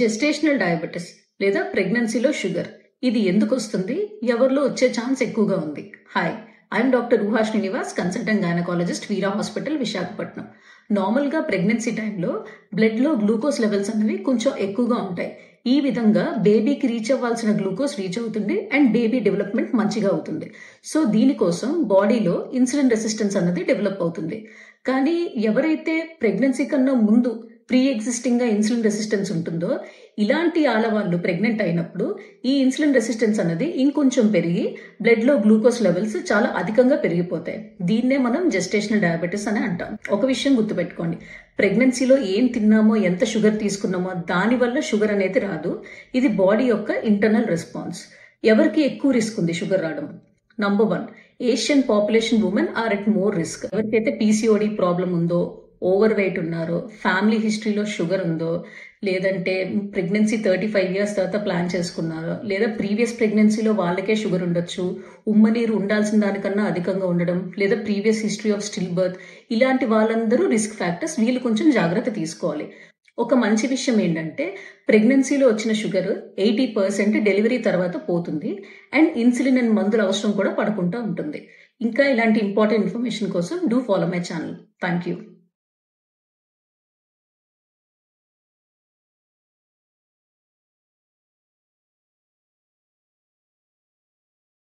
Gestational diabetes లేదా ప్రెగ్నెన్సీలో sugar ఇది ఎందుకు వస్తుంది, ఎవరిలో వచ్చే ఛాన్స్ ఎక్కువగా ఉంది? హాయ్, ఐఎమ్ డాక్టర్ ఊహా శ్రీనివాస్, కన్సల్టెంట్ గైనకాలజిస్ట్, వీరా హాస్పిటల్, విశాఖపట్నం. నార్మల్గా ప్రెగ్నెన్సీ టైంలో బ్లడ్లో గ్లూకోజ్ లెవెల్స్ అనేవి కొంచెం ఎక్కువగా ఉంటాయి. ఈ విధంగా బేబీకి రీచ్ అవ్వాల్సిన గ్లూకోజ్ రీచ్ అవుతుంది అండ్ బేబీ డెవలప్మెంట్ మంచిగా అవుతుంది. సో దీనికోసం బాడీలో ఇన్సులిన్ రెసిస్టెన్స్ అన్నది డెవలప్ అవుతుంది. కానీ ఎవరైతే ప్రెగ్నెన్సీ కన్నా ముందు ప్రీ ఎగ్జిస్టింగ్ గా ఇన్సులిన్ రెసిస్టెన్స్ ఉంటుందో, ఇలాంటి ఆడవాళ్ళు ప్రెగ్నెంట్ అయినప్పుడు ఈ ఇన్సులిన్ రెసిస్టెన్స్ అనేది ఇంకొంచెం పెరిగి బ్లడ్ లో గ్లూకోజ్ లెవెల్స్ చాలా అధికంగా పెరిగిపోతాయి. దీన్నే మనం జెస్టేషనల్ డయాబెటిస్ అని అంటాం. ఒక విషయం గుర్తుపెట్టుకోండి, ప్రెగ్నెన్సీలో ఏం తిన్నామో, ఎంత షుగర్ తీసుకున్నామో దాని వల్ల షుగర్ అనేది రాదు. ఇది బాడీ యొక్క ఇంటర్నల్ రెస్పాన్స్. ఎవరికి ఎక్కువ రిస్క్ ఉంది షుగర్ రావడం? Number 1, Asian population women are at more risk. ఎవరికైతే పీసీఓడి ప్రాబ్లం ఉందో, ఓవర్ వెయిట్ ఉన్నారో, ఫ్యామిలీ హిస్టరీలో షుగర్ ఉందో, లేదంటే ప్రెగ్నెన్సీ 35 years తర్వాత ప్లాన్ చేసుకున్నారో, లేదా ప్రీవియస్ ప్రెగ్నెన్సీలో వాళ్ళకే షుగర్ ఉండొచ్చు, ఉమ్మనీరు ఉండాల్సిన దానికన్నా అధికంగా ఉండడం, లేదా previous history of still birth, ఇలాంటి వాళ్ళందరూ రిస్క్ ఫ్యాక్టర్స్. వీళ్ళు కొంచెం జాగ్రత్త తీసుకోవాలి. ఒక మంచి విషయం ఏంటంటే, ప్రెగ్నెన్సీలో వచ్చిన షుగర్ 80% డెలివరీ తర్వాత పోతుంది అండ్ ఇన్సులిన్ అండ్ మందుల అవసరం కూడా పడకుండా ఉంటుంది. ఇంకా ఇలాంటి ఇంపార్టెంట్ ఇన్ఫర్మేషన్ కోసం do follow my channel. Thank you.